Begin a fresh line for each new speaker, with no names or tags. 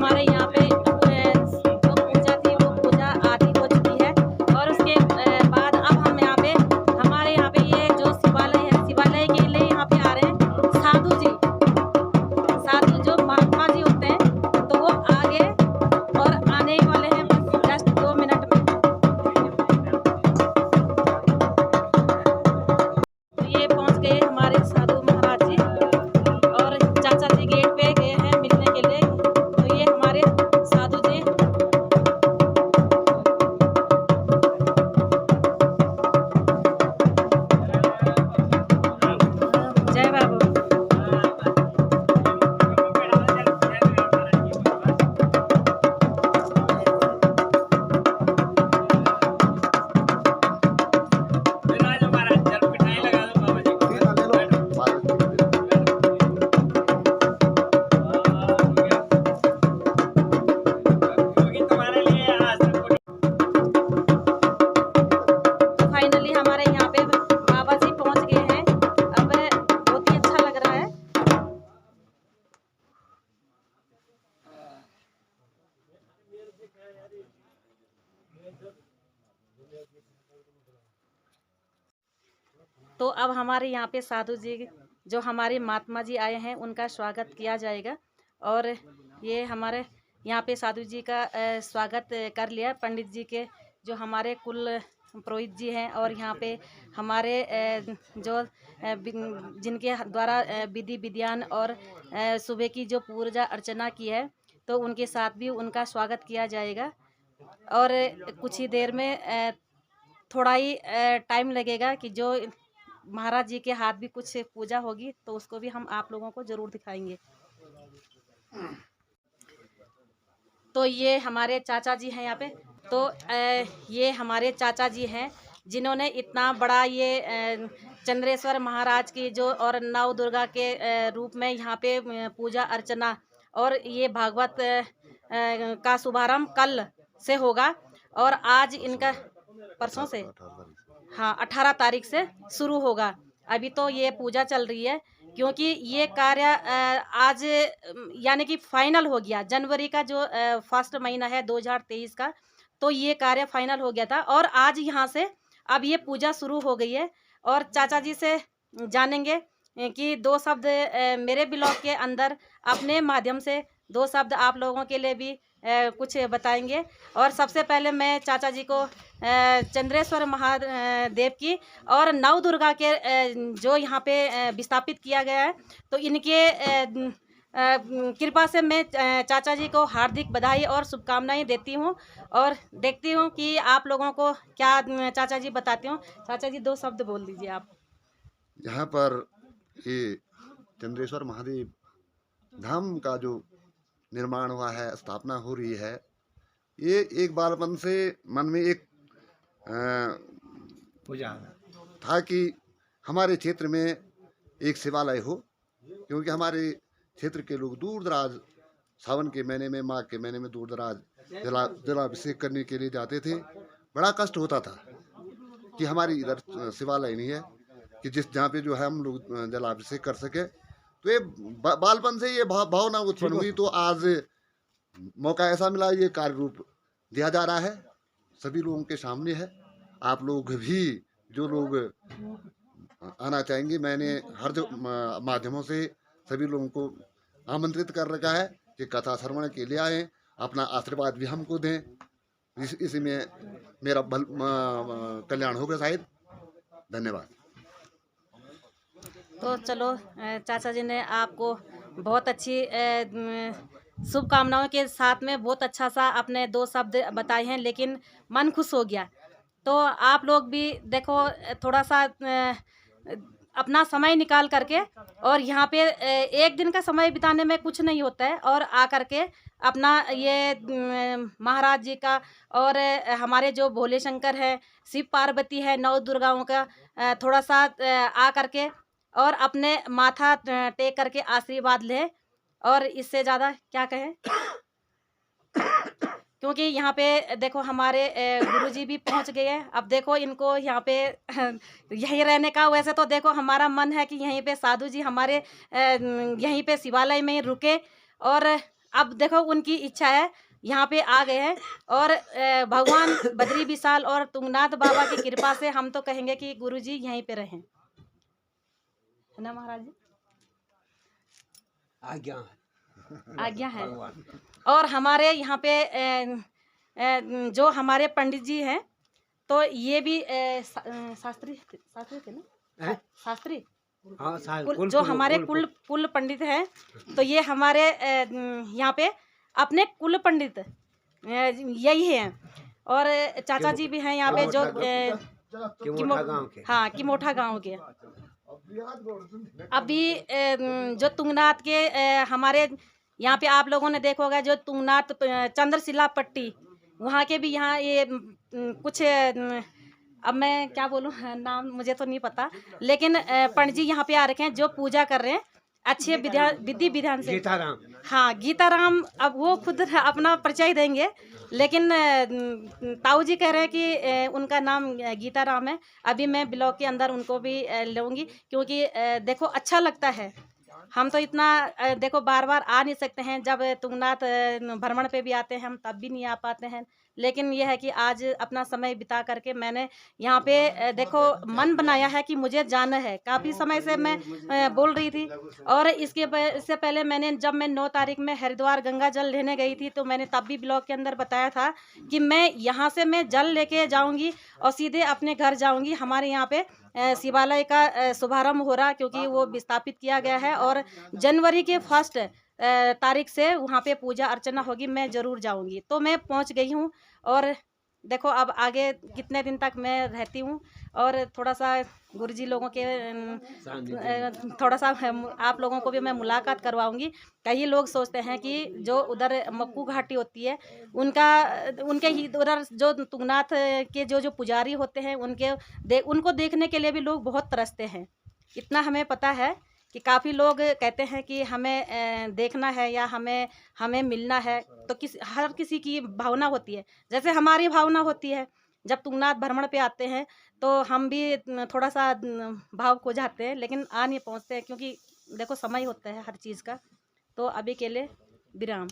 हमारे यहाँ पे जो पूजा थी वो पूजा आदि हो चुकी है। और उसके बाद अब हम यहाँ पे हमारे यहाँ पे ये जो शिवालय है, शिवालय के लिए यहाँ पे आ रहे हैं साधु जी, साधु जो महात्मा जी होते हैं, तो वो आगे और आने ही वाले हैं बस जस्ट 2 मिनट में। तो ये पहुँच गए हमारे साधु महाराज जी, और चाचा जी गेट पे गए हैं मिलने के लिए। तो ये हमारे साधु जी। जय बाबू। फाइनली हमारे यहाँ पे बाबा जी पहुँच गए हैं। अब बहुत ही अच्छा लग रहा है। तो अब हमारे यहाँ पे साधु जी जो हमारे महात्मा जी आए हैं उनका स्वागत किया जाएगा। और ये हमारे यहाँ पे साधु जी का स्वागत कर लिया पंडित जी के, जो हमारे कुल पुरोहित जी हैं। और यहाँ पे हमारे जो जिनके द्वारा विधि विधान और सुबह की जो पूजा अर्चना की है, तो उनके साथ भी उनका स्वागत किया जाएगा। और कुछ ही देर में थोड़ा ही टाइम लगेगा कि जो महाराज जी के हाथ भी कुछ पूजा होगी, तो उसको भी हम आप लोगों को ज़रूर दिखाएंगे। तो ये हमारे चाचा जी हैं यहाँ पे। तो ये हमारे चाचा जी हैं जिन्होंने इतना बड़ा ये चंद्रेश्वर महाराज की जो और नव दुर्गा के रूप में यहाँ पे पूजा अर्चना, और ये भागवत का शुभारंभ कल से होगा। और आज इनका परसों से, हाँ 18 तारीख से शुरू होगा। अभी तो ये पूजा चल रही है, क्योंकि ये कार्य आज यानी कि फाइनल हो गया। जनवरी का जो फर्स्ट महीना है 2023 का, तो ये कार्य फाइनल हो गया था। और आज यहाँ से अब ये पूजा शुरू हो गई है। और चाचा जी से जानेंगे कि 2 शब्द मेरे ब्लॉग के अंदर अपने माध्यम से 2 शब्द आप लोगों के लिए भी कुछ बताएंगे। और सबसे पहले मैं चाचा जी को चंद्रेश्वर महादेव की और नव दुर्गा के जो यहाँ पे विस्थापित किया गया है, तो इनके कृपा से मैं चाचा जी को हार्दिक बधाई और शुभकामनाएं देती हूँ। और देखती हूँ कि आप लोगों को क्या चाचा जी बताती हूँ। चाचा जी 2 शब्द बोल दीजिए आप।
यहाँ पर ये चंद्रेश्वर महादेव धाम का जो निर्माण हुआ है, स्थापना हो रही है, ये एक बालपन से मन में एक
पूजा
था कि हमारे क्षेत्र में एक शिवालय हो, क्योंकि हमारे क्षेत्र के लोग दूर दराज सावन के महीने में, माघ के महीने में दूर दराज जलाभिषेक करने के लिए जाते थे। बड़ा कष्ट होता था कि हमारी इधर शिवालय नहीं है कि जहाँ पे जो है हम लोग जलाभिषेक कर सके। तो ये बालपन से ये भावना उत्पन्न हुई। तो आज मौका ऐसा मिला, ये कार्य रूप दिया जा रहा है, सभी लोगों के सामने है। आप लोग भी जो लोग आना चाहेंगे, मैंने हर जो माध्यमों से सभी लोगों को आमंत्रित कर रखा है कि कथा श्रवण के लिए आए, अपना आशीर्वाद भी हमको दें। इसी में मेरा कल्याण होगा शायद। धन्यवाद।
तो चलो, चाचा जी ने आपको बहुत अच्छी शुभकामनाओं के साथ में बहुत अच्छा सा अपने 2 शब्द बताए हैं, लेकिन मन खुश हो गया। तो आप लोग भी देखो, थोड़ा सा अपना समय निकाल करके, और यहाँ पे 1 दिन का समय बिताने में कुछ नहीं होता है, और आ करके अपना ये महाराज जी का और हमारे जो भोले शंकर है, शिव पार्वती है, 9 दुर्गाओं का थोड़ा सा आ करके और अपने माथा टेक करके आशीर्वाद ले। और इससे ज़्यादा क्या कहें। क्योंकि यहाँ पे देखो हमारे गुरुजी भी पहुँच गए हैं। अब देखो इनको यहाँ पे यहीं रहने का, वैसे तो देखो हमारा मन है कि यहीं पे साधु जी हमारे यहीं पे शिवालय में ही रुके और अब देखो उनकी इच्छा है, यहाँ पे आ गए हैं। और भगवान बद्री विशाल और तुंगनाथ बाबा की कृपा से हम तो कहेंगे कि गुरुजी यहीं पे रहें, है ना महाराज जी? आज्ञा है। और हमारे यहाँ पे जो हमारे पंडित जी हैं, तो ये भी शास्त्री थे ना, शास्त्री जो हमारे कुल पंडित हैं, तो ये हमारे यहाँ पे अपने कुल पंडित यही हैं। और चाचा जी भी हैं यहाँ पे जो किमोठा गांव के। अभी जो तुंगनाथ के हमारे यहाँ पे आप लोगों ने देखा होगा, जो तुंगनाथ चंद्रशिला पट्टी, वहाँ के भी यहाँ ये कुछ अब मैं क्या बोलूँ, नाम मुझे तो नहीं पता, लेकिन पंडित जी यहाँ पे आ रखे हैं जो पूजा कर रहे हैं अच्छे विधि विधान से। गीताराम, हाँ गीताराम, अब वो खुद अपना परिचय देंगे, लेकिन ताऊ जी कह रहे हैं कि उनका नाम गीताराम है। अभी मैं ब्लॉग के अंदर उनको भी लूँगी, क्योंकि देखो अच्छा लगता है। हम तो इतना देखो बार बार आ नहीं सकते हैं, जब तुंगनाथ भ्रमण पे भी आते हैं हम तब भी नहीं आ पाते हैं, लेकिन यह है कि आज अपना समय बिता करके मैंने यहाँ पे देखो मन बनाया है कि मुझे जाना है। काफ़ी समय से मैं बोल रही थी। और इससे पहले जब मैं 9 तारीख में हरिद्वार गंगा जल लेने गई थी, तो मैंने तब भी ब्लॉग के अंदर बताया था कि मैं यहाँ से मैं जल लेके जाऊँगी और सीधे अपने घर जाऊँगी। हमारे यहाँ पे शिवालय का शुभारंभ हो रहा, क्योंकि वो विस्थापित किया गया है, और जनवरी के 1 तारीख से वहाँ पे पूजा अर्चना होगी। मैं ज़रूर जाऊँगी। तो मैं पहुँच गई हूँ, और देखो अब आगे कितने दिन तक मैं रहती हूँ। और थोड़ा सा गुरुजी लोगों के थोड़ा सा आप लोगों को भी मैं मुलाकात करवाऊंगी। कई लोग सोचते हैं कि जो उधर मक्कू घाटी होती है, उनके ही उधर जो तुंगनाथ के जो पुजारी होते हैं, उनको देखने के लिए भी लोग बहुत तरसते हैं। इतना हमें पता है कि काफ़ी लोग कहते हैं कि हमें देखना है या हमें मिलना है, तो हर किसी की भावना होती है। जैसे हमारी भावना होती है, जब तुंगनाथ भ्रमण पे आते हैं तो हम भी थोड़ा सा भावुक हो जाते हैं, लेकिन आ नहीं पहुंचते हैं, क्योंकि देखो समय होता है हर चीज़ का। तो अभी के लिए विराम।